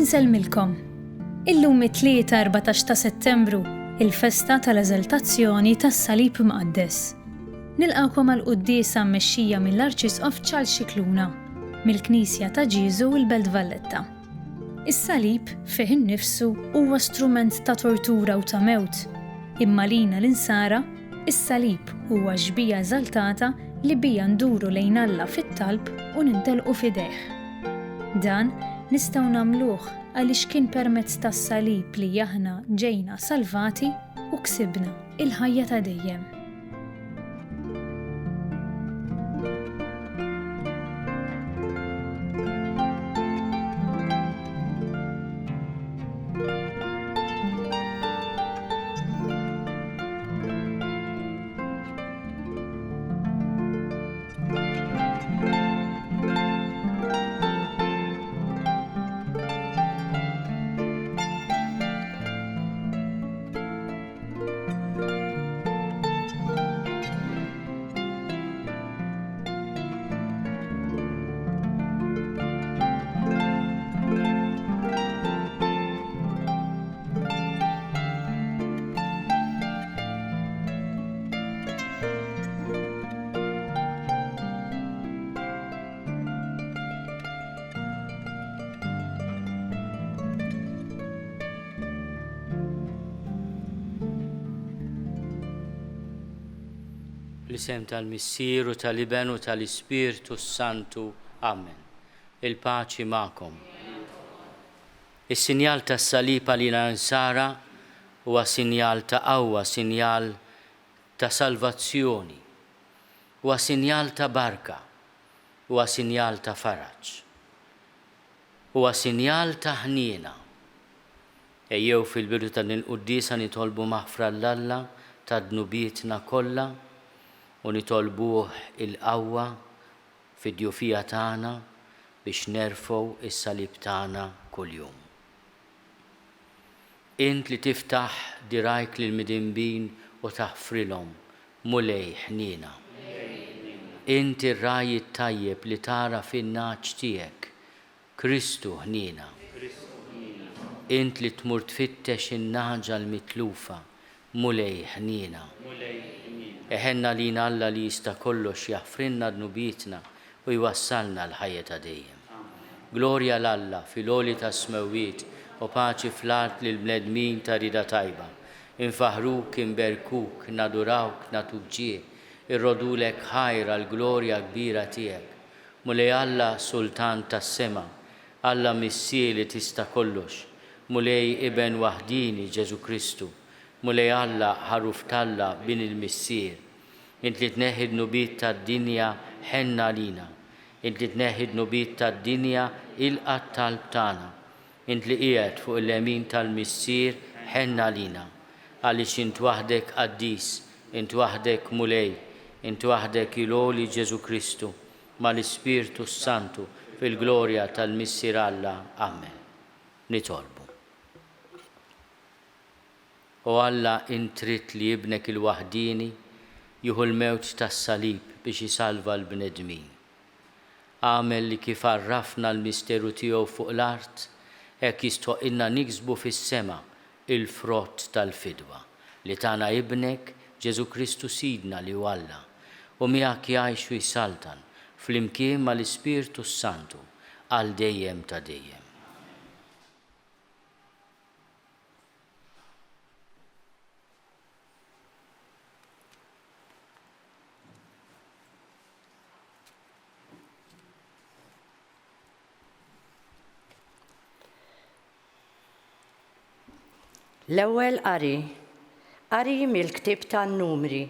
Inselmilkom. Illum it-tlieta 14 ta' Settembru, il-festa tal-eżaltazzjoni tas-Salib Mqaddes. Nilqawkom għall-quddiesa mmexxija mill-Arċisqof Charles Scicluna, mill-Knisja ta' Ġiesu l-Belt Valletta. Is-salib fih innifsu huwa strument ta' tortura u ta' mewt, imma lina l-insara, is-salib huwa ġbija eżaltata li bija nduru lejn Alla fit-talb u nintelqu fidejh. Dan nistgħu nagħmluh għaliex kien permezz tas-salib li aħna ġejna salvati u ksibna il-ħajja ta' dejjem. L-isem tal-Missier u tal-Iben u tal-Ispirtu Santu. Amen. Il-paċi ma'kom. Is-sinjal tas-salib għalina nsara huwa sinjal ta' qawwa, sinjal ta' salvazzjoni, huwa sinjal ta' barka, huwa sinjal ta' faraġġ, huwa sinjal ta' ħniena. Ejjew fil-bidu ta' din il-quddiesa nitolbu maħfra l-Alla ta' dnubietna kollha u nitolbuh il-qawwa fid-djufija tagħna biex nerfgħu is-salib tagħna kuljum. Int li tiftaħ dirajk lil-midinbin u taħfrilhom mulej ħniena. Int ir-raj it-tajjeb li tara fin-naċ tiegħek Kristu ħniena. Int li tmur tfittex in-naħġa l-mitlufa mulej ħniena. Eħenna lina Alla li jista' kollox jaħfrinna dnubietna u jwassalna l-ħajja ta' dejjem. Glorja l-Alla fil-għoli ta' smewwiet u paċi fl-art lill-bnedmin ta' rida tajba. Infaħruk, inberkuk, nadurawk, natuk ġie, irrodulek ħajra l-glorja kbira tiegħek. Mulej Alla Sultan tas-sema, Alla Missier li tista' kollox, mulej Iben waħdini Ġesu Kristu. Mulej Alla ħaruf talla bin il-Missier. Int li tneħħi d-nubiet tad-dinja ħenna lina. Int li tneħħi d-nubiet tad-dinja ilqat talb tagħna. Int li qiegħed fuq il-lemin tal-Missier ħenna lina. Għaliex int waħdek qaddis, int waħdek mulej, int waħdek il-għoli Ġesu Kristu mal-Ispirtu Santu fil-glorja tal-Missier Alla. Amen. Nitolbu. U Alla intrit li jibnek il-waħdini juhu l-mewt tas-salib biex jisalva l-bnedmin. Għamel li kif arrafna l-misteru tiegħu fuq l-art, hekk jistoqilna niksbu fis-sema il-frott tal-fidwa li tana ibnek Ġesu Kristu Sidna li hu Alla u miegħek jgħix u jsaltan flimkien mal-Ispirtu Santu għal dejjem ta' dejjem. L-ewwel qari mill-ktieb tan-Numri.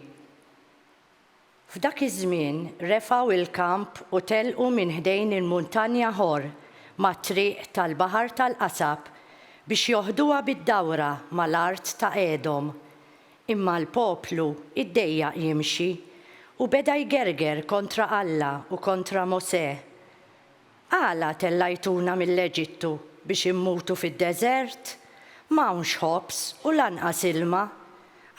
F'dak iż-żmien refgħu il-kamp u telqu minn ħdejn il-muntanja Ħor mat-triq tal-Baħar tal-Qasab biex joħduha bid-dawra mal-art ta' Edom. Imma l-poplu iddejjaq jimxi u beda jgerger kontra Alla u kontra Mosè. Għala tellajtuna mill-Eġittu biex immutu fid-deżert? M'hawnx ħobs u lanqas ilma,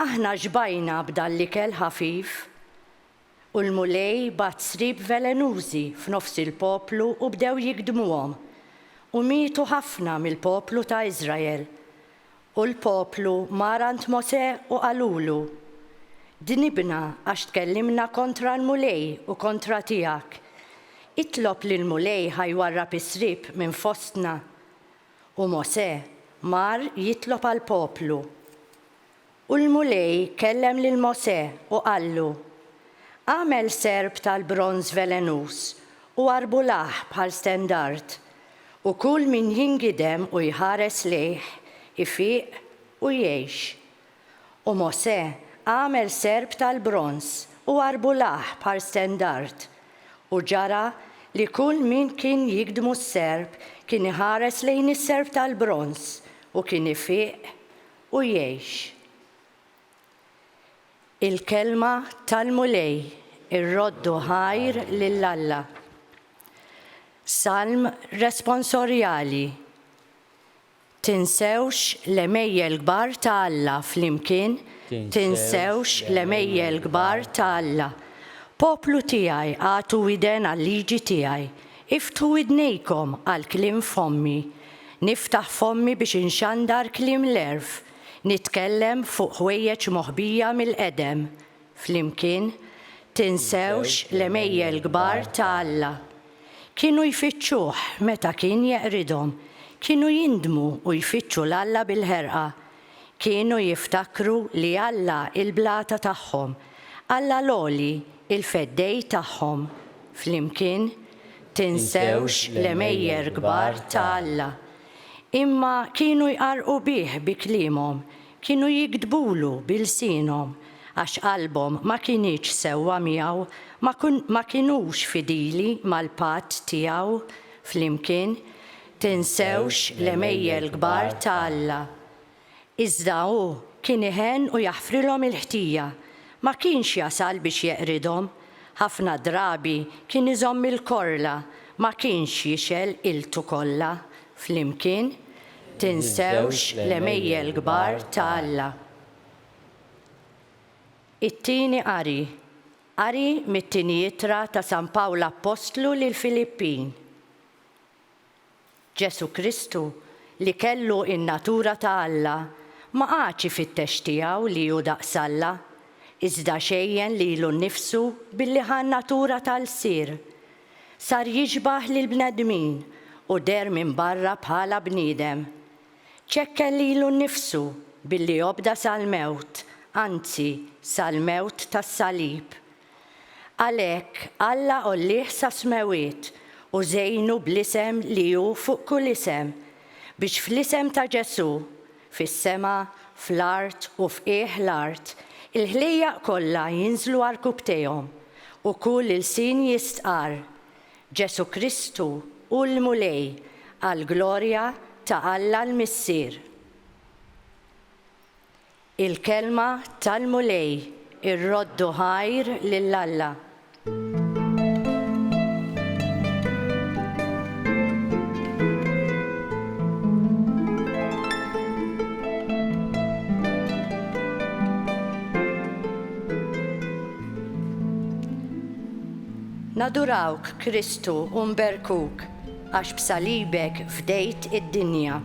aħna ġbajna b'dan l-ikel ħafif. U l-mulej bat srib velenużi f'nofs il-poplu u bdew jikdmuhom. u mietu ħafna mill-poplu ta' Iżrael. U l-poplu marant Mose u qalulu: Dinibna għax tkellimna kontra l-mulej u kontra tiegħek. Itlob li l-mulej ħajwarrab is-sriep minn fostna. U Mose mar jitlob għall-poplu. U l-mulej kellem lil Mose u qallu: Għamel serb tal-bronz velenus u arbulaħ bħal stendard, u kull min jingidem u jħares lejh ifiq u jgħix. U Mose għamel serb tal-bronz u arbulaħ bħal stendard, u ġara li kull min kien jikdmu s-serb kien iħares lejn is-serb tal-bronz u kien ifiq u jgħix. Il-kelma tal-mulej irroddu ħajr lill-Alla. Salm responsorjali. Tinsewx l-emejjel kbar ta' Alla flimkien, tinsewx l-emejjel kbar ta' Alla. Poplu tiegħi għatu widen għal-liġi tiegħi, iftu widnejkom għal-klim fommi. Niftaħ fommi biex inxandar klim l-erf, nitkellem fuq ħwejjeġ moħbija mill-qedem. Flimkien, tinsewx l-emejjel kbar ta' Alla. Kienu jfittxuh meta kien jeqridhom, kienu jindmu u jfittxu l-Alla bil-ħerqa. Kienu jiftakru li Alla il-blata tagħhom, Alla l-oli il-feddej tagħhom. Flimkien, tinsewx l-emejjer kbar ta' Alla. Imma kienu jqarqu bih bi klimhom, kienu jikdbulu bil-sinhom, għax qalbhom ma kienx sewwa miegħu, ma kienux fidili mal-patt tiegħu. Flimkien, tinsewx l-emejjel kbar ta' Alla. Iżda hu kien iħenn u jaħfrilhom il-ħtija, ma kienx jasal biex jeqridhom, ħafna drabi kien iżomm il-korla, ma kienx jixel iltu kollha. Flimkien, tinsewx l-emejjel kbar ta' Alla. It-tieni qari mit-tieni ittra ta' San Pawl Apostlu lil Filippin. Ġesu Kristu li kellu in-natura ta' Alla ma qatx ifittex tiegħu li hu daqs Alla, iżda xejjen lilu nnifsu billi ħan natura tal-sir. Sar jiġbaħ lill-bnedmin u der minn barra bħala bniedem. ċekkel lilu nnifsu billi jobda sal-mewt, anzi sal-mewt tas-salib. Għalhekk Alla ollih sa smewiet u żejnu bl-isem li hu fuq kull isem, biex fl-isem ta' Ġesu, fis-sema, fl-art u f'qiegħ l-art, il-ħlejjaq kollha jinżlu għall-kubtejhom u kull il-sin jistqar: Ġesu Kristu u l-mulej għall-glorja ta' Alla l-Missier. Il-kelma tal-mulej irroddu ħajr lill-Alla. Nadurawk Kristu u nberkuk għax b'salibek fdejt id-dinja.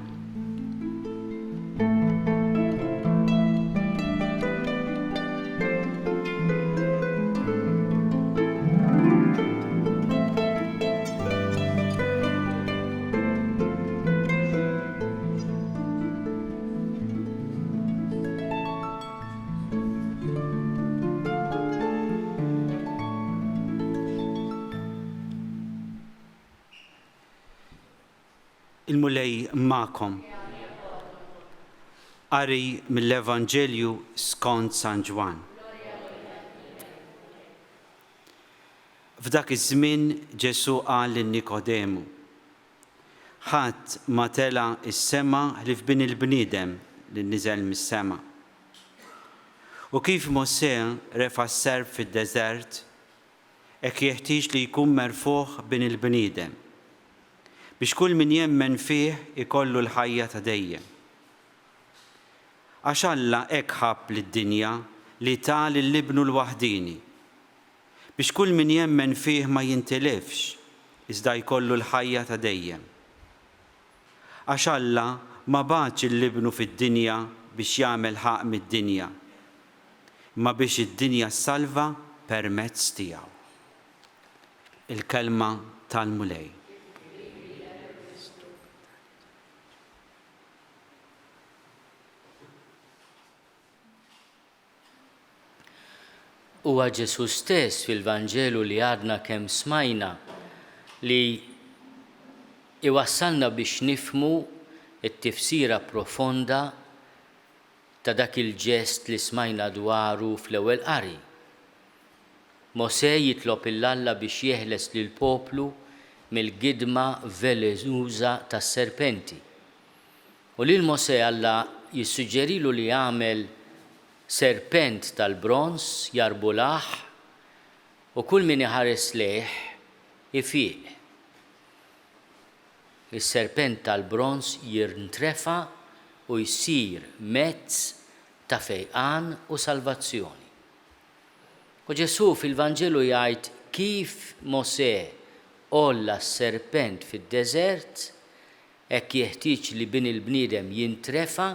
Il-mulej ma'kom. Qari mill-Evanġelju skont San Ġwan. F'dak iż-żmien Ġesu qal lin Nikodemu: ħadd ma tela s-sema ħlief bin il-bniedem li niżel mis-sema. U kif Mosè refa' s-serb fid-deżert, hekk jeħtieġ li jkun merfuħ bin il-bniedem, biex kull min jemmen fih ikollu l-ħajja ta' dejjem. Għax Alla hekk ħabb lid-dinja li tal l-ibnu l-waħdini, biex kull min jemmen fih ma jintilefx, iżda jkollu l-ħajja ta' dejjem. Għax Alla ma baċ il-libnu fid-dinja biex jagħmel ħaq mid-dinja, ma biex id-dinja salva permezz tiegħu. Il-kelma tal-mulej. Huwa Ġesu stess fil-Vanġelu li għadna kemm smajna li iwassalna biex nifmu it-tifsira profonda ta' dak il-ġest li smajna dwaru fl-ewwel qari. Mosè jitlob il-Alla biex jeħles lil poplu mill-gidma velenuża tas-serpenti. U lil Mosè Alla jissuġġerilu li jagħmel serpent tal-bronz jarbulaħ u kull min iħares lejh ifieq. Is-serpent tal-bronz jirntrefa u jsir mezz ta' fejqan u salvazzjoni. U Ġesu fil-Vanġelu jgħid kif Mosè olla s-serpent fid-deżert hekk jeħtieġ li bin il-bniedem jintrefa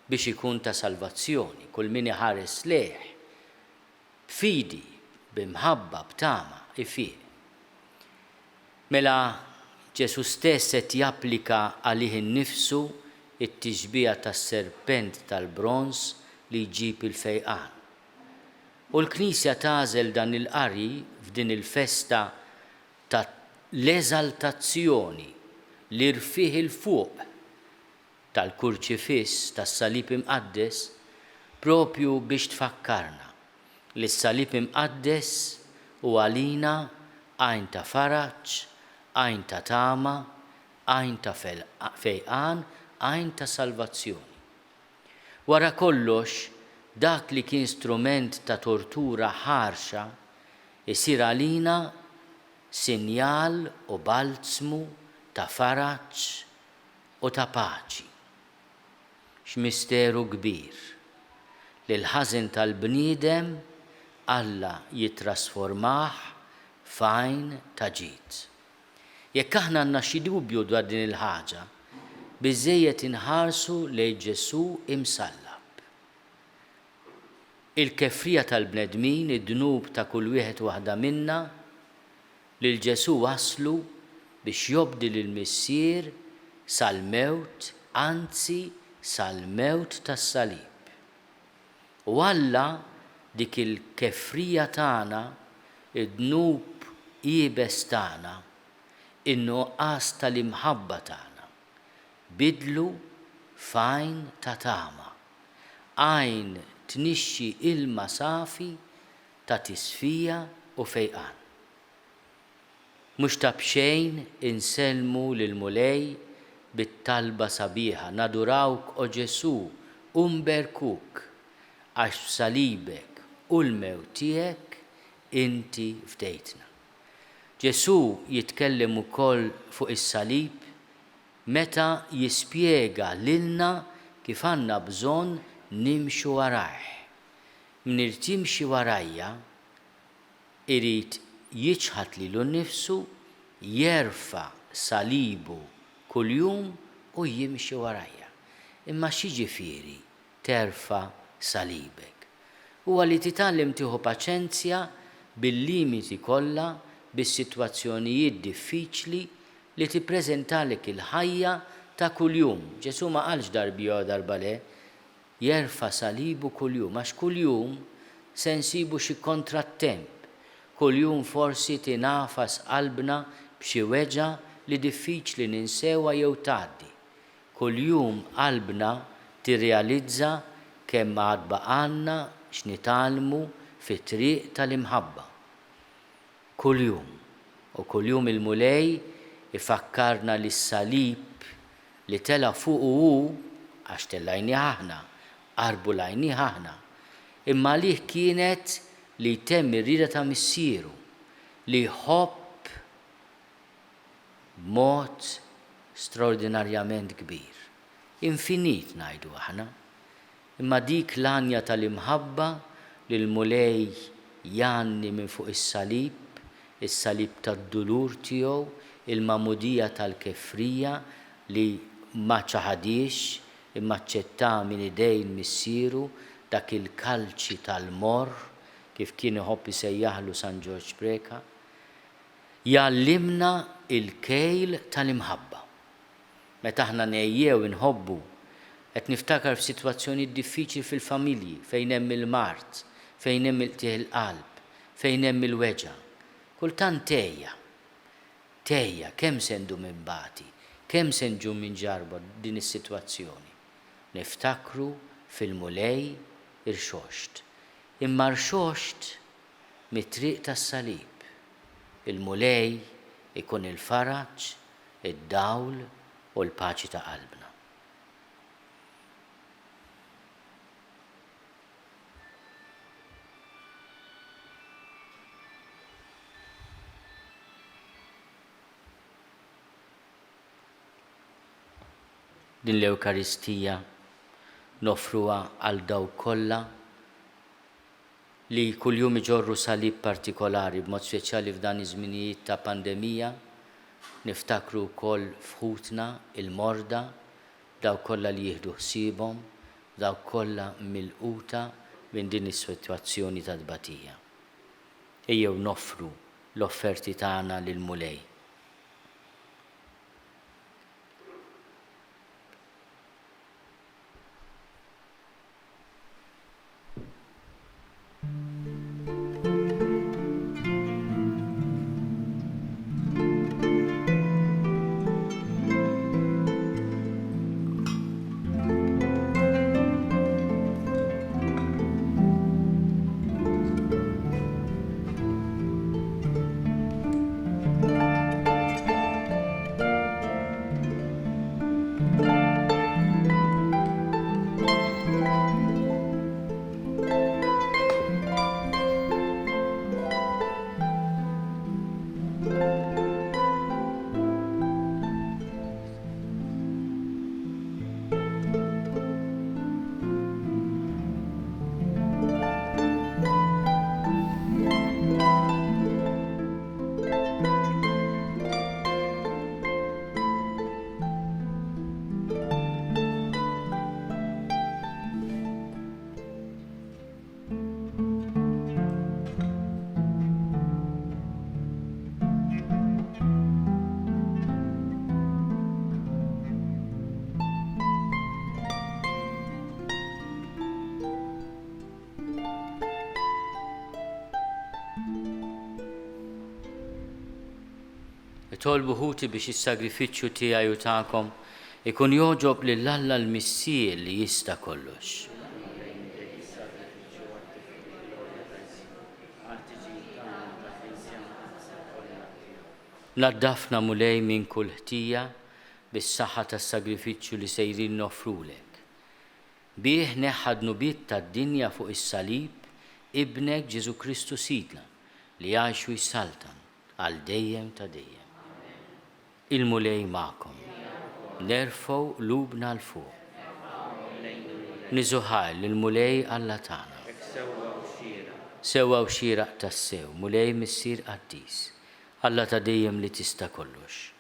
biex ikun ta' salvazzjoni. Kull min iħares lejh b'fidi, b'imħabba, b'tama, ifieq. Mela Ġesu stess qed japplika għalih innifsu it-tixbija tas-serpent tal-bronz li jġib il-fejqan. U l-Knisja tagħżel dan il-qari f'din il-festa ta' l-eżaltazzjoni li rfih il-fuq tal-kurċifiss tas-salib imqaddes propju biex tfakkarna li s-salib imqaddes u għalina għajn ta' faraġġ, għajn ta' tama, għajn ta' fejqan, għajn ta' salvazzjoni. Wara kollox, dak li kien strument ta' tortura ħarxa isir għalina sinjal u balzmu ta' faraġġ u ta' paċi. X'misteru kbir li l-ħażin tal-bniedem Alla jitrasformah f'għajn ta' ġid. Jekk aħna għandna xi dubju dwar din il-ħaġa, biżżejjed inħarsu lejn Ġesu imsallab. Il-kefrija tal-bnedmin, id-dnub ta' kull wieħed waħda minna, lil Ġesu waslu biex jobdi lill-missier sal-mewt, anzi sal-mewt tas-salib. U Alla dik il-kefrija tagħna, id-dnub qiebes tagħna, in-nuqqas tal-imħabba tagħna, bidlu f'għajn ta' tama, għajn tnixxi ilma safi ta' tisfija u fejqan. Mhux ta' bxejn inselmu lil mulej bit-talba sabiħa, nadurawk o Ġesu u nberkuk għax f'salibek u l-mewt tiegħek inti fdejtna. Ġesu jitkellem ukoll fuq is-salib meta jispjega lilna kif għandna bżonn nimxu warajh. Min irid jimxi warajja irid jiġħad lilu nnifsu, jerfa' salibu kuljum u jimxi warajja. Imma x'jiġifieri terfa' salibek? Huwa li titgħallem tieħu paċenzja bil-limiti kollha, bis-sitwazzjonijiet diffiċli li tippreżentalek il-ħajja ta' kuljum. Ġesu ma qalx darbi jew darba le, jerfa' salibu kuljum, għax kuljum se nsibu xi kontrattemp. Kuljum forsi tingħafas qalbna b'xi weġa li diffiċli ninsewha jew tgħaddi. Kuljum qalbna tirrealizza kemm għad baqalna x'nitalmu fit-triq tal-imħabba. Kuljum. U kuljum il-mulej ifakkarna li s-salib li tela fuq hu għax tellajni aħna, qarbu lajni aħna. Imma lih kienet li jtemm ir-rieda ta' missieru li jħobb b'mod straordinarjament kbir. Infinit ngħidu aħna. Imma dik l-anja tal-imħabba li l-mulej janni minn fuq is-salib tad-dulur tiegħu, il-mamudija tal-kefrija li ma ċaħadix imma ċetta minn idejn missieru dak il-kalċi tal-mor kif kien iħobb isejjaħlu San George Preka, jallimna il-kejl tal-imħabba. Meta aħna nejjew inħobbu, qed niftakar f'sitwazzjoni diffiċli fil-familji fejn hemm il-mart, fejn hemm il-tieħ il-qalb, fejn hemm il-weġa. Kultant tejja, kemm se ndu minn bati, kemm se nġu minn ġarba din is-sitwazzjoni. Niftakru fil-mulej irxoxt. Imma rxoxt mit-triq tas-salib. Il-mulej ikun il-faraġġ, id-dawl u l-paċi ta' qalbna. Din l-Ewkaristija nofruha għal dawk kollha li kuljum iġorru salib partikolari b'mod speċjali f'dan iż-żminijiet ta' pandemija, niftakru wkoll f'ħutna il-morda, dawk kollha li jieħdu ħsiebhom, dawk kollha milquta minn din is-sitwazzjoni ta' tbatija. Ejjew nofru l-offerti tagħna lill-mulej. Tolbu ħuti biex is-sagrifiċċju tiegħi u tagħkom ikun joġob lill-Alla l-Missier li jista' kollox. Naddafna mulej minn kull ħtija bis-saħħa tas-sagrifiċċju li sejrin nofrulek. Bih neħħad nubiet tad-dinja fuq is-salib ibnek Ġesu Kristu Sidna li jgħix u jsaltan għal dejjem ta' dejjem. Il-mulej ma'kom, nerfgħu lubna l-fuq. Niżuħar lill-mulej Alla tagħna. Sewwa u xieraq tas-sew, mulej missier qaddis, Alla ta' dejjem li tista' kollox.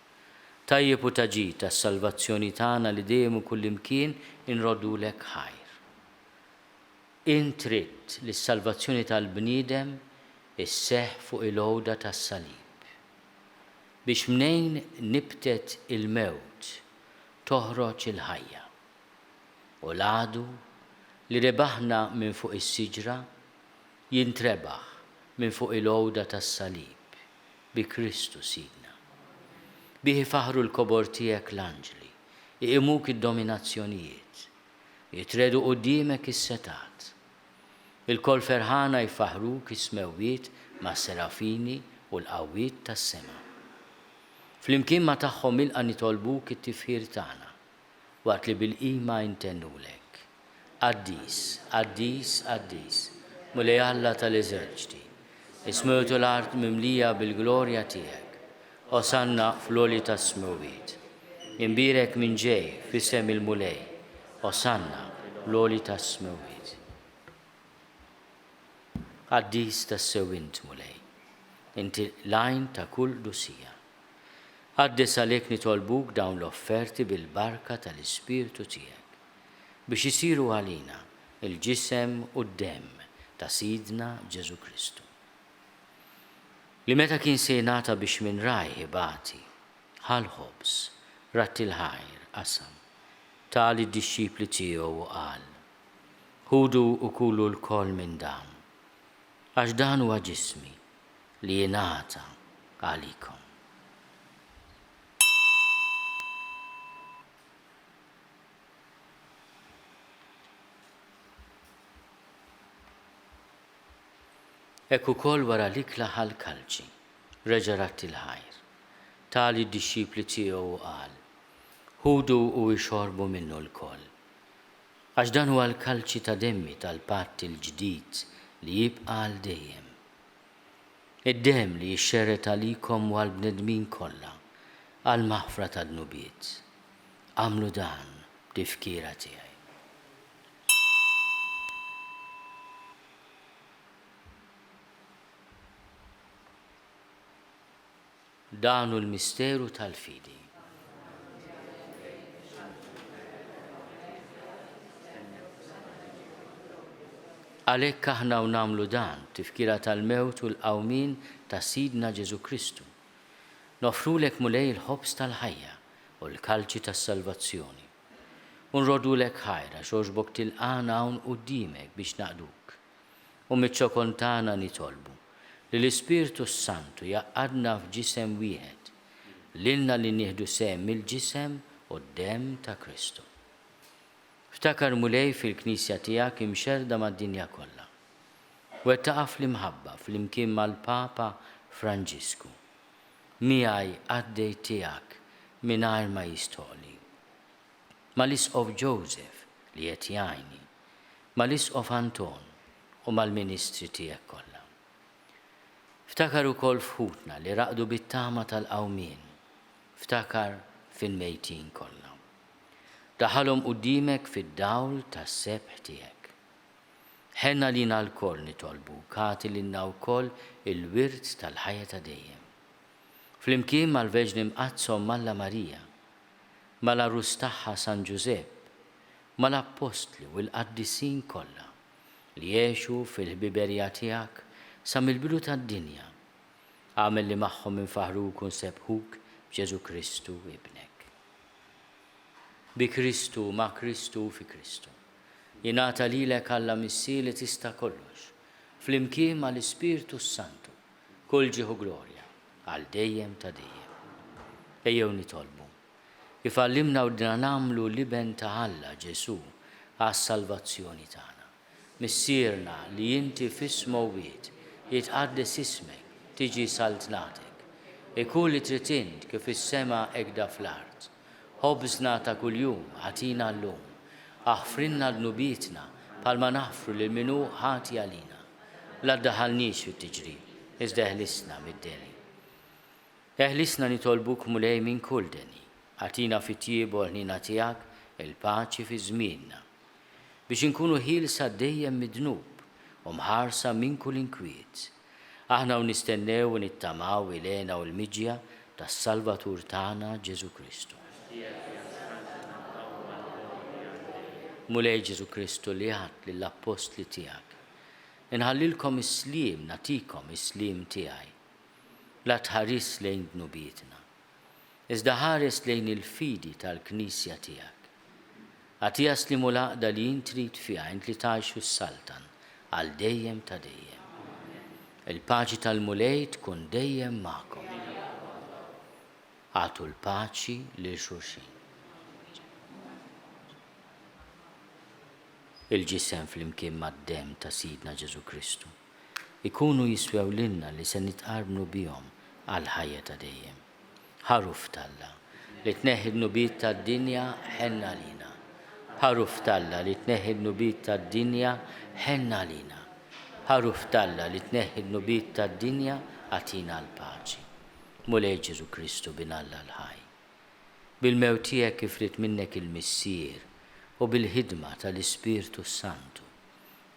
Tajjeb u taġi tas-salvazzjoni tagħna li dejjem u kullimkien inrodulek ħajr. Intrid li s-salvazzjoni tal-bniedem isseħħ fuq il-għowda tas-salib. Biex mnejn nibtet il-mewt toħroġ il-ħajja. U l-għadu li rebaħna minn fuq is-siġra jintrebaħ minn fuq il-għowda tas-salib bi Kristu Sidna. Bihi faħru l-kobor tiegħek l-anġli, iqimuk id-dominazzjonijiet, jitredu quddiemek is-setat. Il-kol ferħana jfaħruk is-smewwiet ma' serafini u l-qawwiet tas-sema. Flimkien ma tagħhom ilqa' nitolbuk it-tifħir tagħna waqt li bil-qima intennulek. Qaddis, qaddis, qaddis, mulej Alla tal-eżerċti, ismewtu l-art mimlija bil-glorja tiegħek, osanna fl-għoli tas-smewwiet. Imbirek minn ġej f'isem il-mulej, osanna fl-għoli tas-smewwiet. Qaddis tas-sewwint mulej, inti lajn ta' kull dusija. Għaddis għalek nitolbuk dawn l-offerti bil-barka tal-Ispirtu tiegħek biex isiru għalina il-ġisem u d-dem ta' Sidna Ġesu Kristu. Li meta kien sejnata biex minn rajħi bati, ħal-ħobs, ratti l-ħajr, qasam, tali d-disċipli tiegħu u qal, ħudu u kulu l-kol minn dam, għax dan huwa ġismi li jingħata għalikom. Ekku kol wara l-ikla ħal-kalċi, reġa' ratti l-ħajr, tali d-disċipli tiegħu qal, ħudu u jxorbu minnu l-kol. Għax dan huwa l-kalċi ta' demmi tal-patt il-ġdid li jibqa' għal dejjem. Id-dem li jixxerret għalikom u għal-bnedmin kollha għal maħfra tad-nubiet. Għamlu dan b'tifkira tiegħi. Danu l-misteru tal-fidi. Għalhekk aħna u nagħmlu dan tifkira tal-mewt u l-qawmin ta' Sidna Ġesu Kristu. Nofrulek mulej il-ħobs tal-ħajja u l-kalċi tas-salvazzjoni. U nrodulek ħajra xogħġbok tilqana hawn quddiemek biex naqduk. U miċ-ċokon tagħna nitolbu li l-Ispirtu Santu jaqqadna f'ġisem wieħed, lilna li nieħdu sehem mill-ġisem u d-dem ta' Kristu. Ftakar mulej fil-Knisja tiegħek imxerda mad-dinja kollha. Wettaqa' fl-imħabba fl-imkien mal-Papa Franġisku. Miegħi għaddej tiegħek mingħajr ma jistoli. Mal-Isqof Joseph li qed jgħinni, mal-Isqof Anton u mal-Ministri tiegħek kollha. Ftakar ukoll f'ħutna li raqdu bit-tama tal-qawmien, ftakar fil-mejtin kollha. Daħalhom quddiemek fid-dawl tas-sebħ tiegħek. Ħenna lina l-koll nitolbu, kati lilna wkoll il-wirt tal-ħajja ta' dejjem. Flimkien mal-Verġni Mqazzom Malla Marija, mal-Arus tagħha San Ġusepp, mal-Apostli u l-Qaddisin kollha li jgħixu fil-ħbiberja tiegħek sa mill-bidu tad-dinja. Għamel li magħhom infaħruk u nsebħuk b'Ġesu Kristu ibnek. Bi Kristu, ma' Kristu fi Kristu. Jingħata lilek Alla missi li tista' kollox, flimkien mal-Ispirtu Santu, kull ġieħu glorja għal dejjem ta' dejjem. Ejjew nitolbu. Kif għallimna u nagħmlu liben ta' Alla Ġesu għas-salvazzjoni tagħna. Missierna li inti f'ismu wieħed jitqaddes ismek, tiġi saltnatek. Ikun li trid int kif is-sema hekk fl-art. Ħobżna ta' kuljum ħatina llum. Aħfrinna d-nubietna bħalma naħfru lil minu ħati għalina. La ddaħħalniex fit-tiġrib, iżda eħlisna mid-deni. Eħlisna nitolbuk mulej minn kull deni. Ħatina fit-tjieb u ħnina tiegħek il-paċi fi żmienna. Biex inkunu ħielsa dejjem mid-dnub u mħarsa minn kull inkwiet. Aħna u nistennew u nittamaw ilena u l-miġja tas-Salvatur tagħna Ġesu Kristu. Mulej Ġesu Kristu li għad lill-Apostli tiegħek. Inħallilkom is-sliem, natikom is-sliem tiegħi. La tħares lejn dnubietna, iżda ħares lejn il-fidi tal-Knisja tiegħek. Għatija slimu laqda li jintrid fiha int li tgħixu s-saltan għal dejjem ta' dejjem. Il-paċi tal-mulej tkun dejjem magħkom. Għatu l-paċi lil xulxin. Il-ġisem flimkien mad-dem ta' Sidna Ġesu Kristu ikunu jiswew lilna li se nitqarbnu bihom għal ħajja ta' dejjem. Ħaruf talla li tneħħi n-nubiet tad-dinja ħenna lina. Ħaruf talla li tneħħi n-nubiet tad-dinja ħenna lina. Ħaruf talla li tneħħi n-nubiet tad-dinja għatina l-paċi. Mulej Ġesu Kristu binalla l-ħaj. Bil-mewt tiegħek kif rid minnek il-missier u bil-ħidma tal-Ispirtu Santu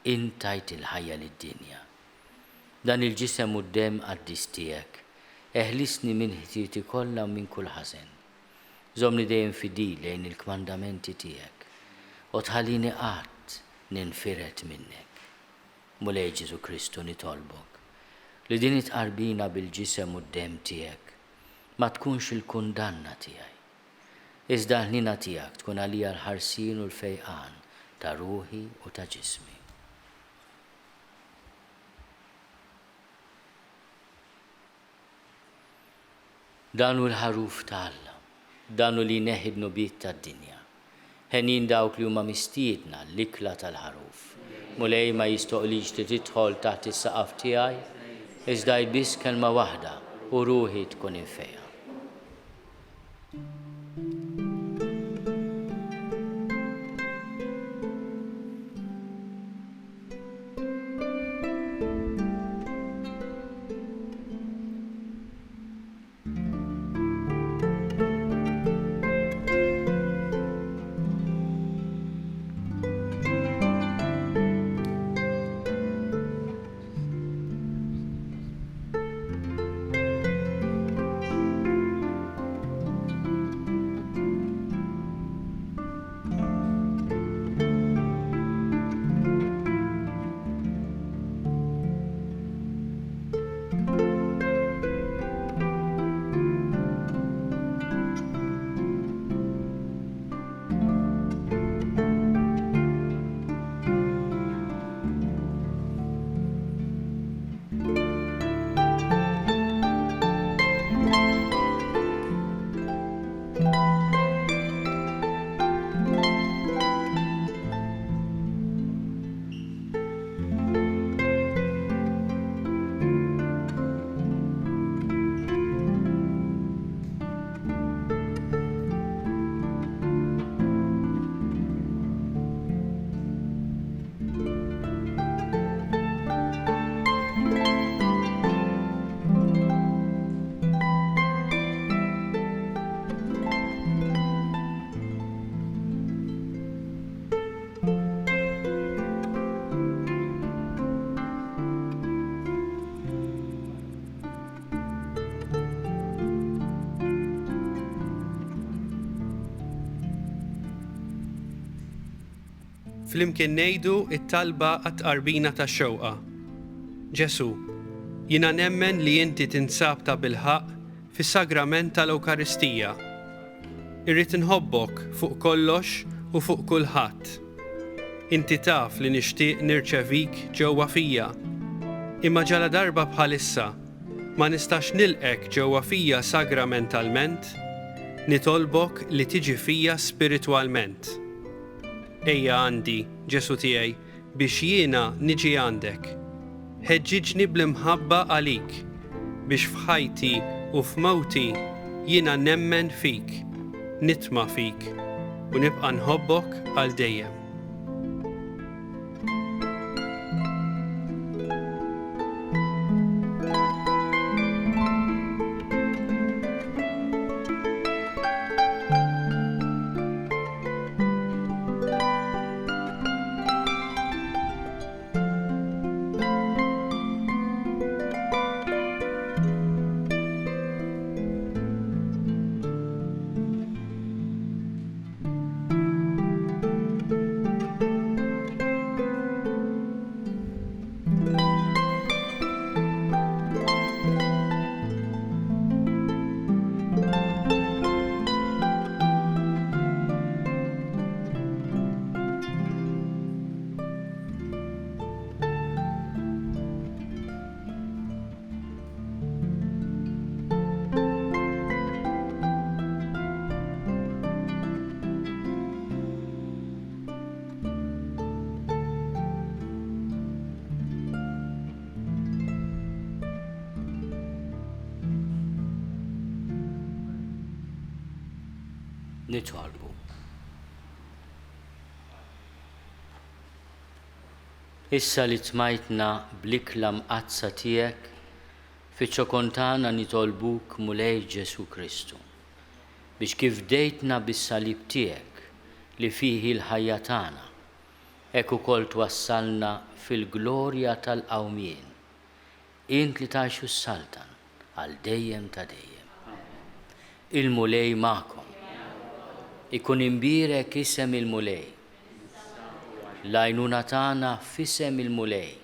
intajt il-ħajja lid-dinja. Dan il-ġisem u d-dem qaddis tiegħek eħlisni minn ħtieti kollha u minn kull ħażen. Żomni dejjem fidil lejn il-kmandamenti tiegħek u tħallini qatt ninfiret minnek. Mulej Ġesu Kristu nitolbok li din itqarbina bil-ġisem u d-dem tiegħek ma tkunx il-kundanna tiegħi. Iżda ħnina tiegħek tkun għalija l-ħarsien u l-fejqan ta' ruħi u ta' ġismi. Danu l-ħaruf ta' Alla, danu li neħid nubiet ta' dinja. Ħenin dawk li huma mistiedna l-ikla tal-ħaruf. Mulej ma jistoqliġ li tidħol taħt is-saqaf tiegħi, iżda biss kelma waħda u ruħi tkun infejja. Flimkien ngħidu it-talba għat-tqarbina tax-xewqa. Ġesu, jiena nemmen li inti tinsab ta' bilħaq fis-sagrament tal-Ewkaristija. Irrid inħobbok fuq kollox u fuq kulħadd. Inti taf li nixtieq nirċevik ġewwa fija. Imma ġala darba bħalissa ma nistax nilqek ġewwa fija sagramentalment, nitolbok li tiġi fija spiritwalment. Ejja għandi, Ġesu tiegħi, biex jiena niġi għandek. Ħeġġiġni bl-imħabba għalik, biex f'ħajti u f'mawti jiena nemmen fik, nitma' fik u nibqa' nħobbok għal dejjem. Nitolbu. Issa li tmajtna bl-ikla mqazza tiegħek fiċ-ċokontana nitolbuk mulej Ġesu Kristu biex kif dejtna bis-salib tiegħek li fih il-ħajja tagħna hekk ukoll twassalna fil-glorja tal-qawmien. Int li tgħixu s-saltan għal dejjem ta' dejjem. Il-mulej ma'kom. Ikun imbirek isem il-mulej. L-għajnuna tagħna f'isem il-mulej.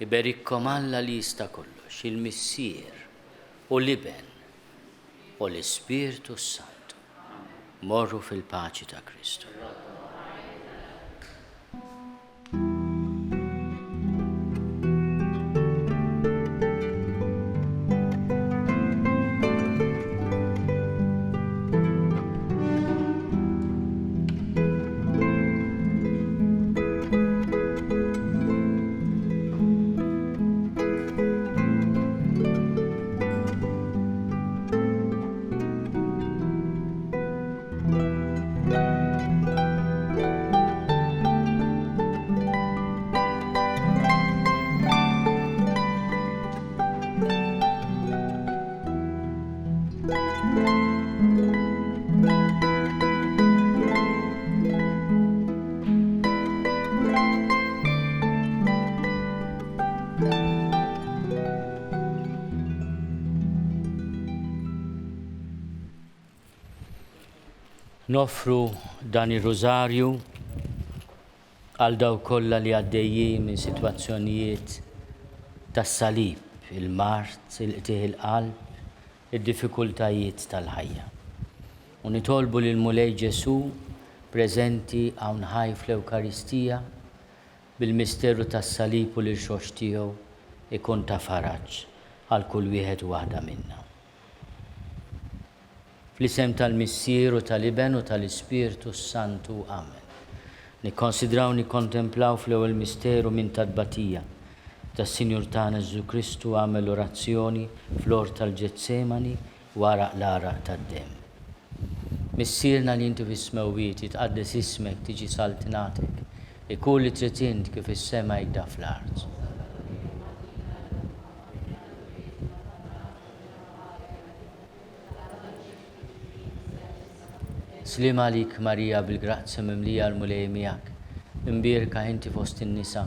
Iberikkom Alla li jista' kollox, il-Missier u l-Iben u l-Ispirtu Santu. Morru fil-paċi ta' Kristu. Nofru dan ir-Rożarju għal daw kollha li għaddejjin minn sitwazzjonijiet tas-salib, il-mart, il-qtieħ il-qalb, id-diffikultajiet tal-ħajja. U nitolbu lil mulej Ġesu preżenti hawn ħaj fl-Ewkaristija bil-misteru tas-salib u l-xogħol tiegħu ikun ta' faraġġ għal kull wieħed u waħda minna. Fl-isem tal-Missier u tal-Iben u tal-Ispirtu Santu. Amen. Nikkonsidraw nikkontemplaw fl-ewwel misteru minn tadbatija tas-Sinjur tagħna Ġesu Kristu għamel orazzjoni fl-ort tal-Ġetsemani wara l-għaraq tad-demm. Missierna li inti fis-smewwiet jitqaddes ismek tiġi saltinatek, ikun li trid int kif is-sema jgħidha fl-art. Slim għalik Marija bil-grazzja mimlija l-mulej miegħek, imbierka inti fost in-nisa,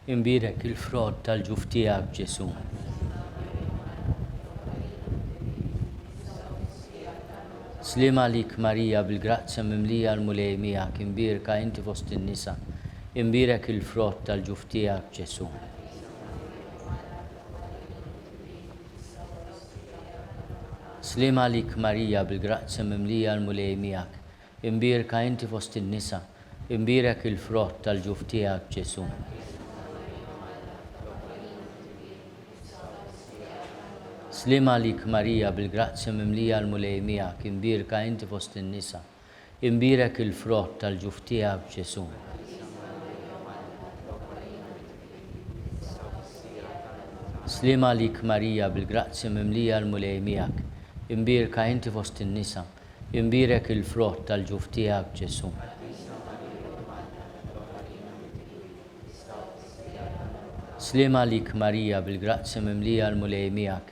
imbierek il-frott tal-ġuf tiegħek Ġesu. Slim għalik Marija bil-grazzja mimlija l-mulej miegħek, imbierka inti fost in-nisa, imbierek il-frott tal-ġuf tiegħek Ġesu. Slim għalik Marija bil-grazzja mimlija l-mulej miegħek, imbierka inti fost in-nisa, imbierek il-frott tal-ġuf tiegħek Ġesu. Slim għalik Marija bil-grazzja mimlija l-mulej miegħek, imbierka inti fost in-nisa, imbierek il-frott tal-ġuf tiegħek Ġesu. Slim għalik Marija bil-grazzja mimlija l-mulej miegħek, imbierka inti fost in-nisa, imbierek il-frott tal-ġuf tiegħek Ġesu. Slim għalik Marija bil-grazzja mimlija l-mulej miegħek,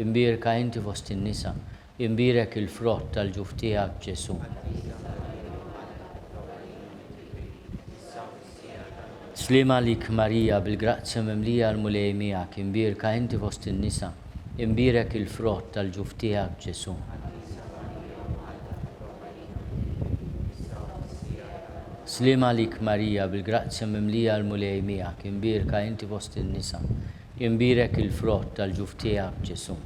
imbierka inti fost in-nisa, imbierek il-frott tal-ġuf tiegħek Ġesu. Slim għalik Marija bil-grazzja mimlija l-mulej miegħek, imbierka inti fost in-nisa, imbierek il-frott tal-ġuf tiegħek Ġesu. Slim għalik Marija bil-grazzja mimlija l-mulej miegħek, imbierka inti fost in-nisa, imbierek il-frott tal-ġuf tiegħek Ġesu.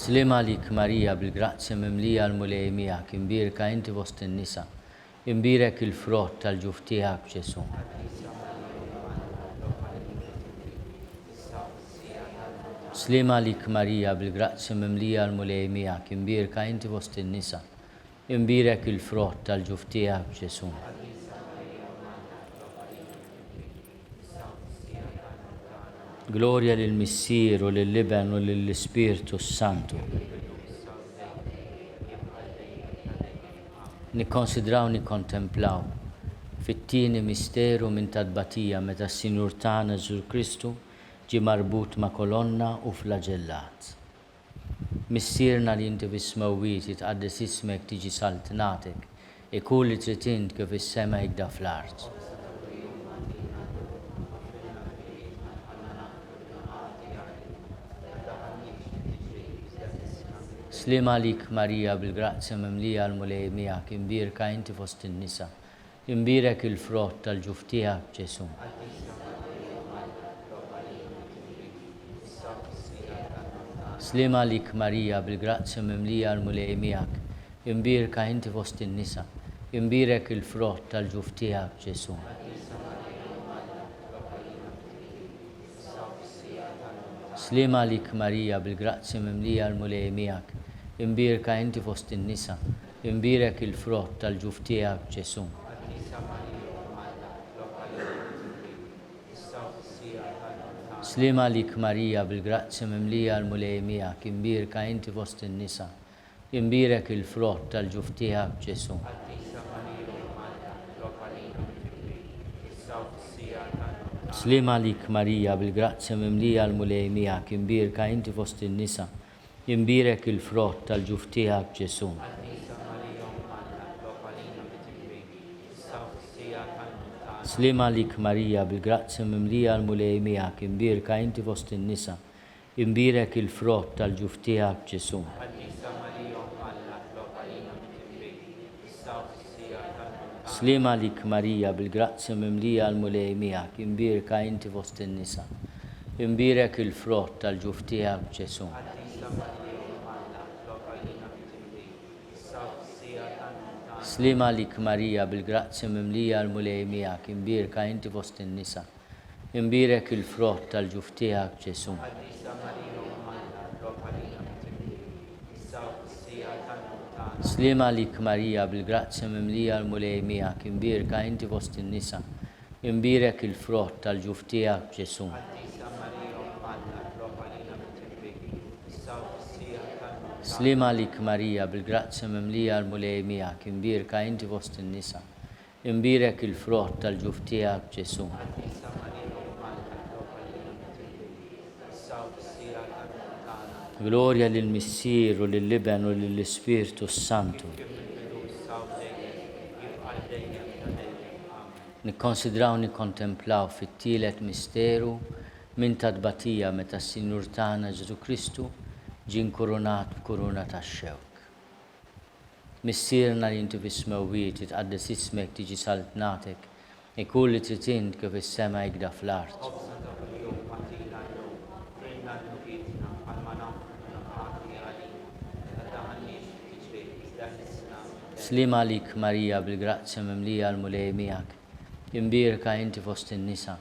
Slim għalik Marija bil-grazzja mimlija l-mulej miegħek, imbierka inti fost in-nisa, imbierek il-frott tal-ġuf tiegħek Ġesu. Slim għalik Marija bil-grazzja mimlija l-mulej miegħek, imbierka inti fost in-nisa, imbierek il-frott tal-ġuf tiegħek Ġesu. Glorja lill-Missier u lill-Iben u lill-Ispirtu Santu. Nikkonsidraw nikkontemplaw fit-tieni misteru minn tadbatija meta s-Sinjur tagħna Ġesu Kristu ġie marbut ma' kolonna u flagellat. Missierna li inti fis-smewwiet jitqaddes ismek tiġi saltinatek, ikun li trid int kif is-sema jgħidha fl-art. Slima lik Marija bil-grazzja mimlija l-mulej miegħek, imbierka inti fost in-nisa, imbierek il-frott tal-ġuf tiegħek Ġesu. Slima lik Marija bil-grazzja mimlija l-mulej miegħek, imbierka inti fost in-nisa, imbierek il-frott tal-ġuf tiegħek Ġesu. Slima lik Marija bil-grazzja mimlija l-mulej miegħek, imbierka inti fost in-nisa, imbierek il-frott tal-ġuf tiegħek Ġesu. Slima lik Marija bil-grazzja mimlija l-mulej miegħek, imbierka inti fost in-nisa, imbierek il-frott tal-ġuf tiegħek Ġesu. Slima lik Marija bil-grazzja mimlija l-mulej miegħek, imbierka inti fost in-nisa, imbierek il-frott tal-ġuf tiegħek Ġesu. Slima lik Marija bil-grazzja mimlija l-mulej miegħek, imbierka inti fost in-nisa, imbierek il-frott tal-ġuf tiegħek Ġesu. Slima lik Marija bil-grazzja mimlija l-mulej miegħek, imbierka inti fost in-nisa, imbierek il-frott tal-ġuf tiegħek Ġesu. Slima lik Marija bil-grazzja mimlija l-mulej miegħek, imbierka inti fost in-nisa, imbierek il-frott tal-ġuf tiegħek Ġesu. Slima lik Marija bil-grazzja mimlija l-mulej miegħek, imbierka inti fost in-nisa, imbierek il-frott tal-ġuf tiegħek Ġesu. Slima lik Marija bil-grazzja mimlija l-mulej miegħek, imbierka inti fost in-nisa, imbierek il-frott tal-ġuf tiegħek Ġesu. Gloria lill-Missier u lill-Iben u lill-Ispiritu Santu. Nikkonsidraw nikkontemplaw fit-tielet misteru minn tadbatija meta s-Sinjur tagħna Ġesu Kristu ġie nkurunat b'kuruna tax-xewk. Missierna li inti fis-smewwiet jitqaddes ismek tiġi saltnatek, ikun li trid int kif is-sema jgda fl-art. Slima lik Marija bil-grazzja mimlija l-mulej miegħek, imbierka inti fost in-nisa,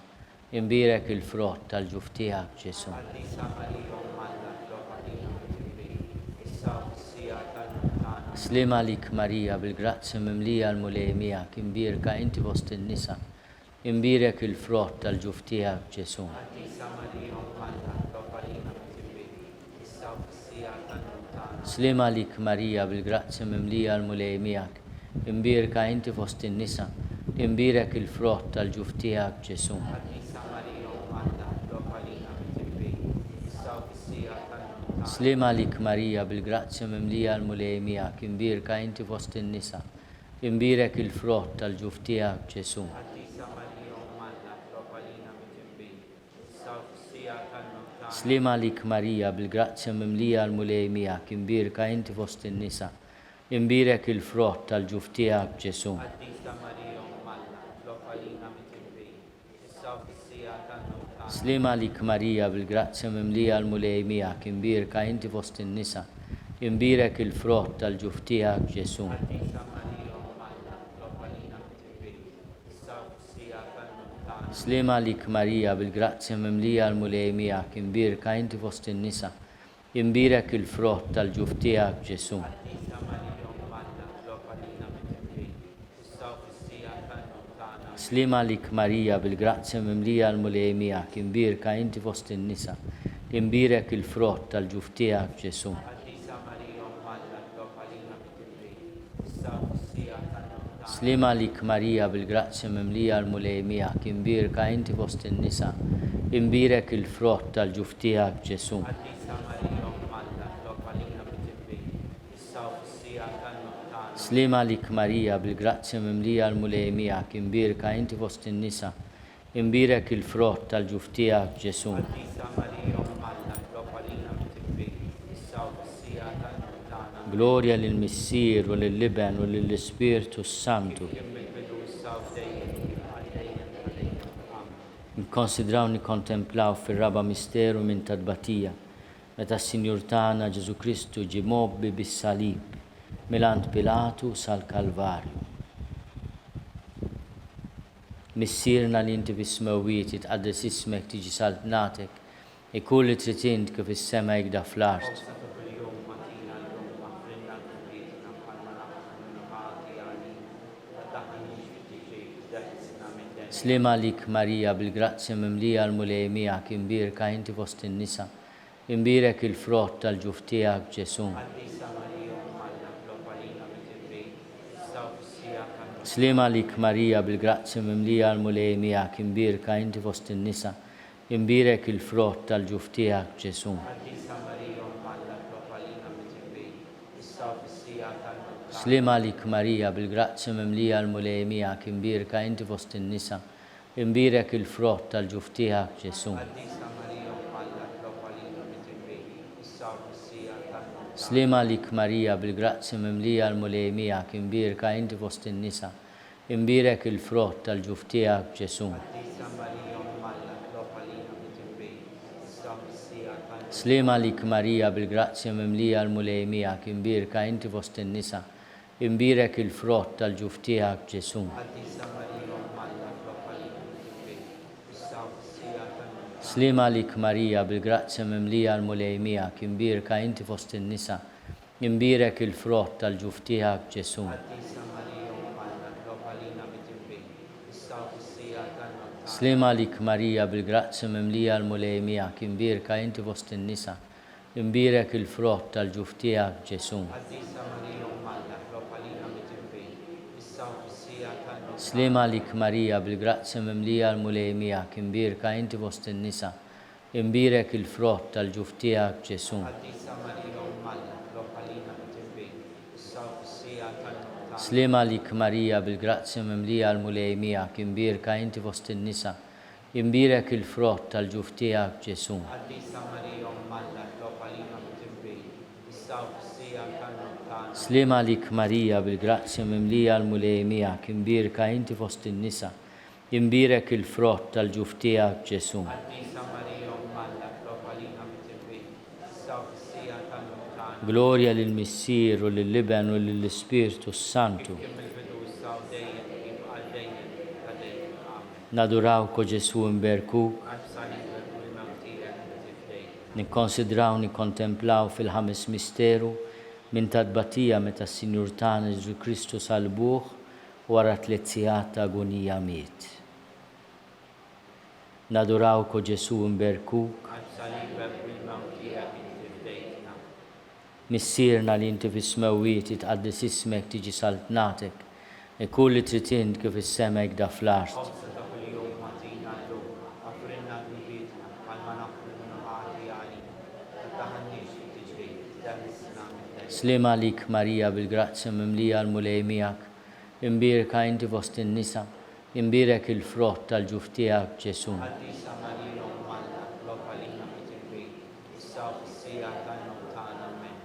imbierek il-frott tal-ġuf tiegħek Ġesu. Slima lik Marija bil-grazzja mimlija l-mulej miegħek, imbierka inti fost in-nisa, imbierek il-frott tal-ġuf tiegħek Ġesu. Slima lik Marija bil-grazzja mimlija l-mulej miegħek, imbierka inti fost in-nisa, imbierek il-frott tal-ġuf tiegħek Ġesu. Slima lik Marija bil-grazzja mimlija l-mulej miegħek, imbierka inti fost in-nisa, imbierek il-frott tal-ġuf tiegħek Ġesu. Slima lik Marija bil-grazzja mimlija l-mulej miegħek, imbierka inti fost in-nisa, imbierek il-frott tal-ġuf tiegħek Ġesu. Slima lik Marija bil-grazzja mimlija l-mulej miegħek, imbierka inti fost in-nisa, imbierek il-frott tal-ġuf tiegħek Ġesu. Slima lik Marija bil-grazzja mimlija l-mulej miegħek, imbierka inti fost in-nisa, imbierek il-frott tal-ġuf tiegħek Ġesu. Slima lik Marija bil-grazzja mimlija l-mulej miegħek, imbierka inti fost in-nisa, imbierek il-frott tal-ġuf tiegħek Ġesu. Slima lik Marija bil-grazzja mimlija l-mulej miegħek, imbierka inti fost in-nisa, imbierek il-frott tal-ġuf tiegħek Ġesu. Slima lik Marija bil-grazzja mimlija l-mulej miegħek, imbierka inti fost in-nisa, imbierek il-frott tal-ġuf tiegħek Ġesu. Gloria lill-Missier u lill-Liben u lill-Ispirtu Santu. Nkonsidraw nikkontemplaw fir-raba misteru minn tadbatija meta s-Sinjur tagħna Ġesu Kristu ġie mobbi bis-salib mill-għand Pilatu sal-Kalvarju. Missierna li inti fis-smewwiet jitqaddes ismek tiġi saltnatek ikun li trid int kif is-sema jgda fl-art. Slima lik Marija bil-grazzja mimlija l-mulejmija imbirka inti fost in-nisa, imbirek il-frott tal-ġuf tiegħek Ġesu. Slima lik Marija bil-grazzja mimlija l-mulejmija imbirka inti fost in-nisa, imbirek il-frott tal-ġuf tiegħek Ġesu. Slima lik Marija bil-grazzja mimlija l-mulejmija imbirka inti fost in-nisa, imbirek il-frott tal-ġuf tiegħek Ġesu. Slima lik Marija bil-grazzja mimlija l-mulejmija imbirka inti fost in-nisa, imbirek il-frott tal-ġuf tiegħek Ġesu. Slima lik Marija bil-grazzja mimlija l-mulejmija imbirka inti fost in-nisa, imbirek il-frott tal-ġuf tiegħek Ġesu. Slima lik Marija bil-grazzja mimlija l-mulejmija imbirka inti fost in-nisa, imbirek il-frott tal-ġuf tiegħek Ġesu. Slima lik Marija bil-grazzja mimlija l-mulejmija imbirka inti fost in-nisa, imbirek il-frott tal-ġuf tiegħek Ġesu. Slima lik Marija bil-grazzja mimlija l-mulejmija imbirka inti fost in-nisa, imbirek il-frott tal-ġuf tiegħek Ġesu. Slima lik Marija bil-grazzja mimlija l-mulejmija imbirka inti fost in-nisa, imbirek il-frott tal-ġuf tiegħek Ġesu. Slima lik Marija bil-grazzja mimlija l-mulejmija imbirka inti fost in-nisa, imbirek il-frott tal-ġuf tiegħek Ġesu. Gloria lill-Missier u lill-Liben u lill-Ispirtu Santu. Nadurawko Ġesu imberkuk, nikkonsidraw nikkontemplaw fil-ħames misteru minn tadbatija meta s-Sinjur tagħna Ġesu Kristu salbuh wara 3 sigħat ta' agonija miet. Nadurawko Ġesu imberkuk, Missierna li inti fis-smewwiet jitqaddes ismek tiġi saltnatek, ikun li trid int kif is-sema jgda fl-art. Slima lik Marija bil-grazzja mimlija l-mulejmija imbirka inti fost in-nisa, imbirek il-frott tal-ġuf tiegħek Ġesu.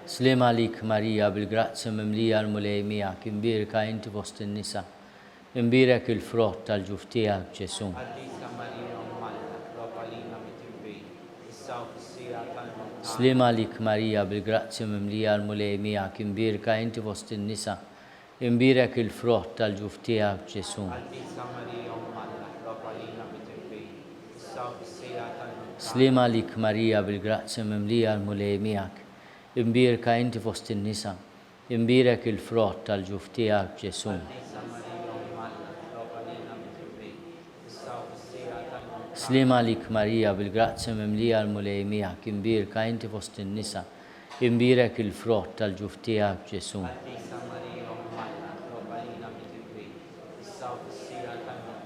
Slima lik Marija bil-grazzja mimlija l-mulejmija imbirka inti fost in-nisa, imbirek il-frott tal-ġuf tiegħek Ġesu. Slima lik Marija bil-grazzja mimlija l-mulejmija imbirka inti fost in-nisa, imbirek il-frott tal-ġuf tiegħek Ġesu. Slima lik Marija bil-grazzja mimlija l-mulejmija imbirka inti fost in-nisa, imbirek il-frott tal-ġuf tiegħek Ġesu. Slima lik Marija bil-grazzja mimlija l-mulejmija imbirka inti fost in-nisa, imbirek il-frott tal-ġuf tiegħek Ġesu.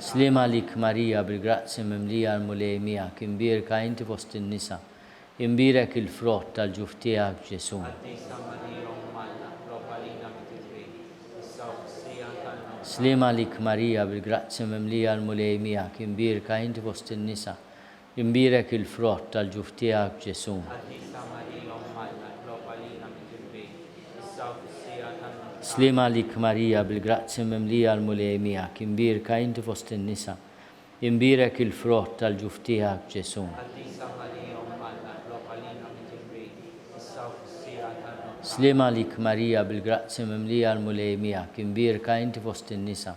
Slima lik Marija bil-grazzja mimlija l-mulejmija imbirka inti fost in-nisa, imbirek il-frott tal-ġuf tiegħek Ġesu. Slima lik Marija bil-grazzja mimlija l-mulejmija imbirka inti fost in-nisa, imbirek il-frott tal-ġuf tiegħek Ġesu. Slima lik Marija bil-grazzja mimlija l-mulej miegħek, imbirka inti fost in-nisa, imbirek il-frott tal-ġuf tiegħek Ġesu. Slima lik Marija bil-grazzja mimlija l-mulej miegħek, imbirka inti fost in-nisa,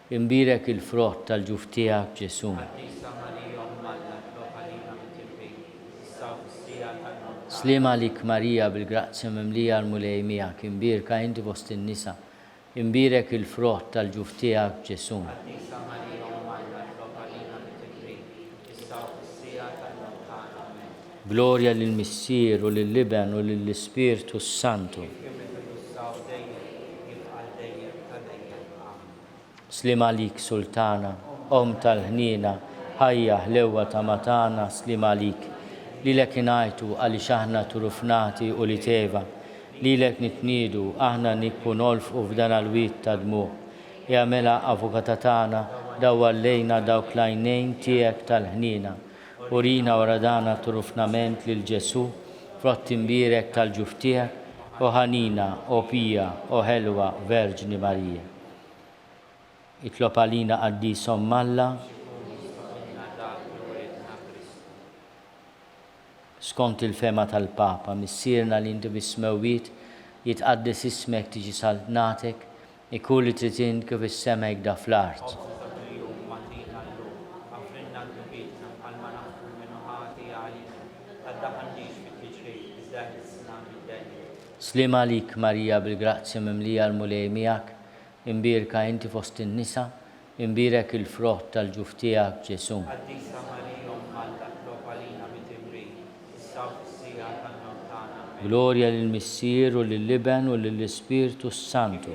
imbirek il-frott tal-ġuf tiegħek Ġesu. Slima lik Marija bil-grazzja mimlija l-mulej miegħek, imbirka inti fost in-nisa, imbirek il-frott tal-ġuf tiegħek Ġesu. Gloria lill-Missier u lill-Liben u lill-Ispirtu Santu. Slima lik Sultana, Om tal-ħnina, ħajja ħlewa ta' matana, slima lik. Lilek inajtu għaliex aħna turufnati u li teva, lilek nitnidu aħna nikku nolfqu f'dan l-wit ta' dmuq. Jagħmela avukata tagħna dawwa lejna dawk l-għajnejn tiegħek tal-ħnina. Urina wara dana turufnament lil Ġesu, frott imbirek tal-ġuf tiegħek, o ħanina, o pija, o ħelwa Verġni Marija. Itlob għalina qaddisom Malla, skont il-fema tal-Papa, missierna li inti bismewit, jitqaddes ismek tiġi saltnatek, ikun li tritin kif is-semek da fl-art. Slima lik Marija bil-grazzja mimlija l-mulej miegħek, imbirka inti fost in-nisa, imbirek il-frott tal-ġuf tiegħek Ġesu. Gloria lill-Missier u lill-Liben u lill-Ispirtu Santu.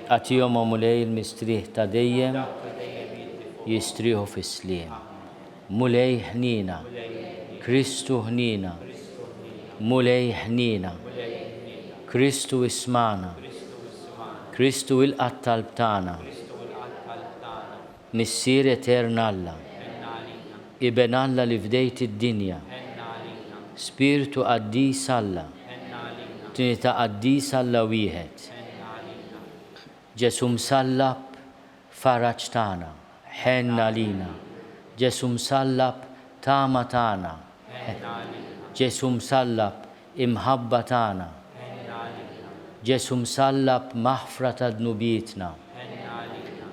Għatihom mulej il-mistrieħ ta' dejjem, jistrieħu fis-sliem. Mulej ħnina, Kristu ħnina, mulej ħnina, Kristu ismana, Kristu il-qattal btana, Missier etern Alla, Iben Alla li fdejt id-dinja, Spiritu qaddis Alla, Trinità qaddis Alla wieħed. Ġesu msallab faraġġ tagħna, ħenna lina. Ġesu msallab tama tagħna. Ġesu msallab imħabba tagħna. Ġesu msallab maħfra ta' dnubietna.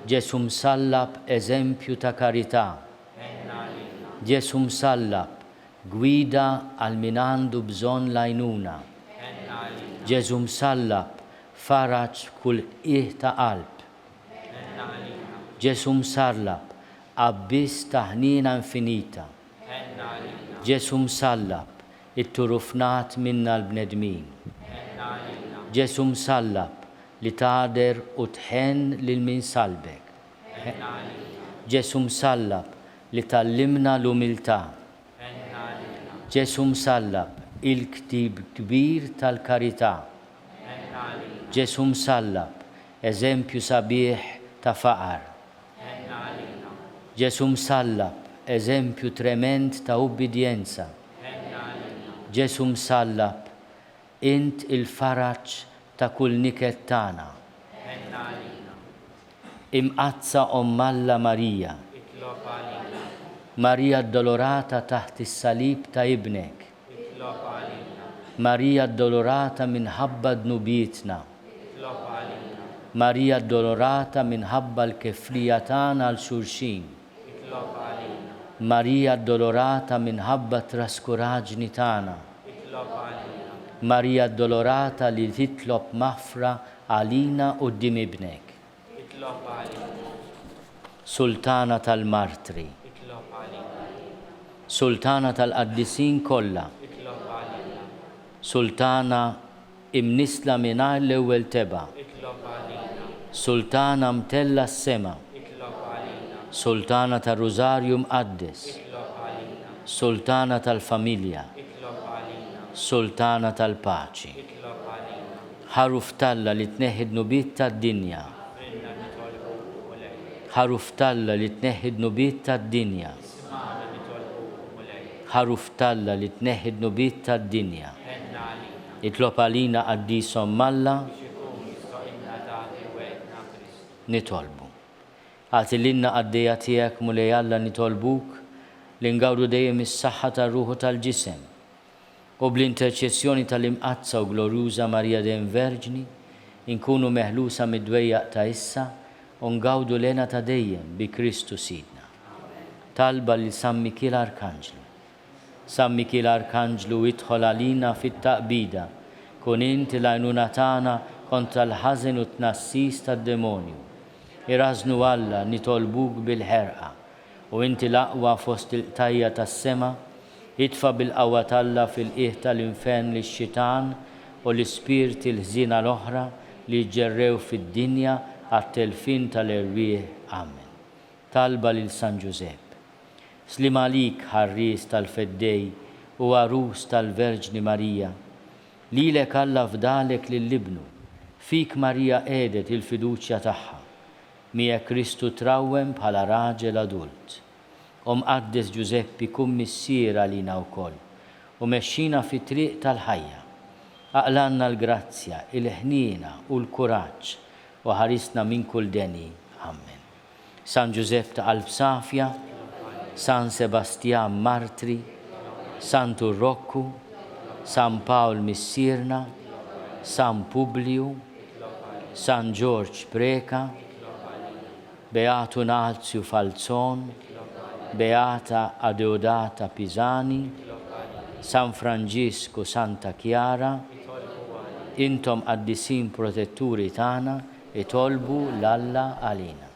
Ġesu msallab eżempju ta' karità. Ġesu msallab gwida għal min għandu bżonn lajnuna. Ġesu msallab faraġġ kull qiegħ ta' qalb. Ġesu msallab abbis ta' ħnina infinita. Ġesu msallab it-turufnat minna l-bnedmin. Ġesu msallab li tader u tħen lil min salbek. Ġesu msallab li tallimna l-umiltà. Ġesu msallab il-ktib kbir tal-karità. Ġesu msallab eżempju sabiħ ta' faqar. Ġesu msallab eżempju trement ta' ubbidjenza. Ġesu msallab int il-faraġġ ta' kull niket tagħna. Imqazza Alla Marija, Marija addolorata taħt is-salib ta' ibnek. Marija addolorata minħabba dnubietna. Marija addolorata minħabba l-kefrija tagħna għal xulxin. Marija addolorata minħabba traskuraġni tagħna. Marija addolorata li titlob maħfra għalina quddiem ibnek. Sultana tal-martri. Sultana tal-qaddisin kollha. Sultana imnisla mingħajr l-ewwel teba. Sultana mtella s-sema. Sultana tar-Rużarju mqaddes. Sultana tal-familja. Sultana tal-paċi. Ħaruf talla li tneħħid nubiet tad-dinja. Ħaruf talla li tneħħid nubiet tad-dinja. Ħaruf talla li tneħħid nubiet tad-dinja. Itlob għalina għaddisom malla nitolbu. Għatillinna għaddeja tijak mulej Alla nitolbuk li ngawru dejjem is-saħħa tar-ruħu tal-ġisem u bl-interċezzjoni tal-imqazza u glorjuża Marija Dejjem Verġni inkunu meħlusa mid-dwejjaq ta' issa u ngawdu lena ta' dejjem bi Kristu Sidna. Talba li San Mikil Arkanġlu. San Mikil Arkanġlu idħol għalina fit-taqbida kun inti l-għajnuna tagħna kontra l-ħażen u tnassis tad-demonju. Irażnu Alla nitolbuk bil-ħerqa u inti l-aqwa fost il-qtajja tas-sema idfa bil-qawwa talla fil-qiegħ tal-infern lix-xitan u l-ispirti l-ħżina l-oħra li ġġerrew fid-dinja għat-telfin tal-irwieħ. Amen. Talba lil San Ġusepp. Slim għalik ħarries tal-feddej u għarus tal-Verġni Marija. Lilek Alla fdalek lill-ibnu. Fik Marija għedet il-fiduċja tagħha. Mija Kristu trawwem bħala raġel adult. Mqaddes Ġuseppi kun missier għalina wkoll u mexxina fit-triq tal-ħajja. Aqlanna l-grazzja, il-ħniena u l-kuraġġ u ħarisna minn kull deni. Amen. San Ġusepp ta' qalb safja, San Sebastian Martri, Santu Rokku, San Pawl Missierna, San Publiu, San George Preka, Beatu Nazio Falzon, Beata Adeodata Pisani, San Franġisku Santa Chiara, intom qaddisin protetturi tagħna itolbu l-Alla għalina.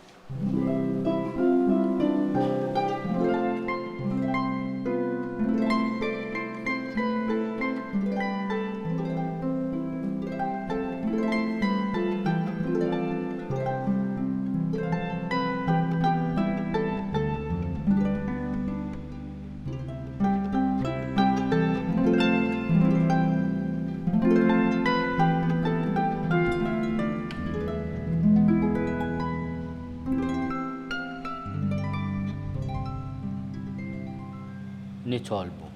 Nitolbu.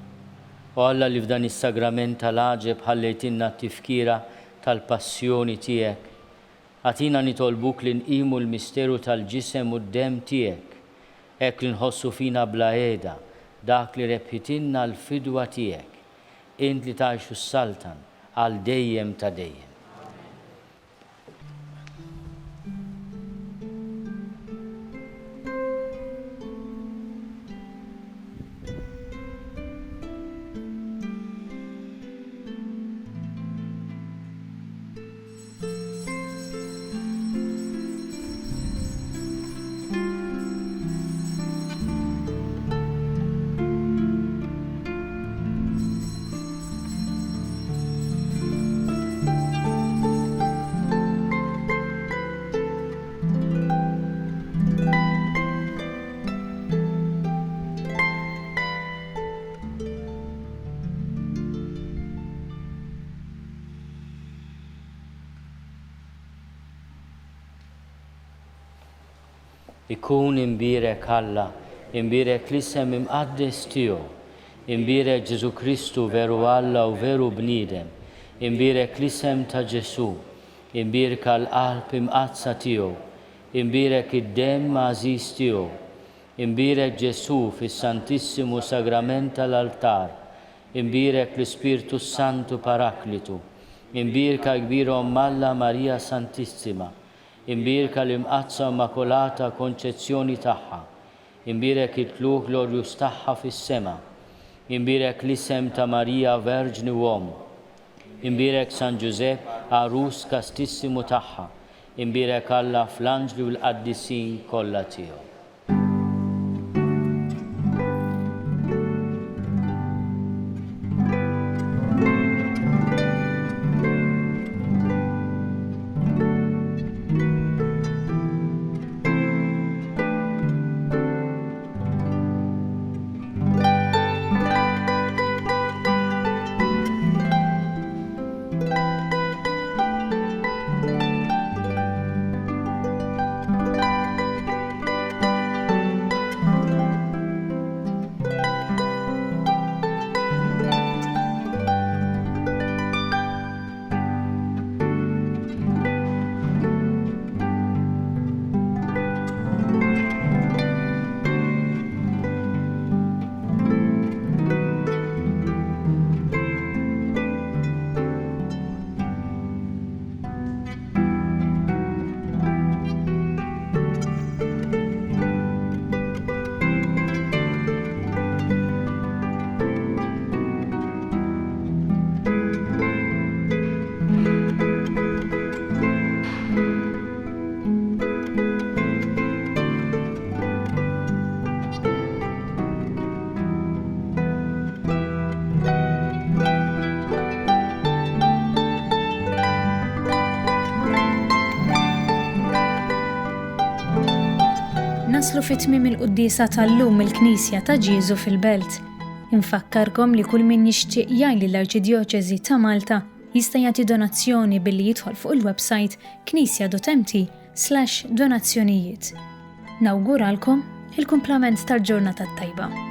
U Alla li f'dan is-sagrament tal-għaġeb ħallejtinna t-tifkira tal-passjoni tiegħek. Għatina nitolbuk li nqimu l-misteru tal-ġisem u d-dem tiegħek. Hekk li nħossu fina bla qiegħda dak li rebħitinna l-fidwa tiegħek. Int li tgħixu s-saltan għal dejjem ta' dejjem. Ikun imbirek Alla, imbirek l-isem imqaddes tiegħu, imbirek Ġesu Kristu veru Alla u veru bniedem, imbirek l-isem ta' Ġesu, imbirka l-qalb imqazza tiegħu, imbirek id-dem għażiż tiegħu, imbirek Ġesu fis-Santissimu Sagrament tal-altar, imbirek l-Ispirtu Santu Paraklitu, imbirka kbirhom Alla Marija Santissima, imbirka l-imqazza immakolata konċezzjoni tagħha, imbirek it-tluq glorjus tagħha fis-sema, imbirek l-isem ta' Marija Verġni Uom, imbirek San Ġusepp għarus kastissimu tagħha, imbirek Alla fl-anġli u l-qaddisin kollha tiegħu. Naslu fit-tmiem il-qudiesa tal-lum il-Knisja ta' Ġieżu fil-Belt. Infakkarkom li kull min jixtieq jgħin lill-Arċidjoċeżi ta' Malta jista' jagħti donazzjoni billi jidħol fuq il-website knisja.mt/donazzjonijiet. Nawguralkom il-kumplament tal-ġurnata tajba.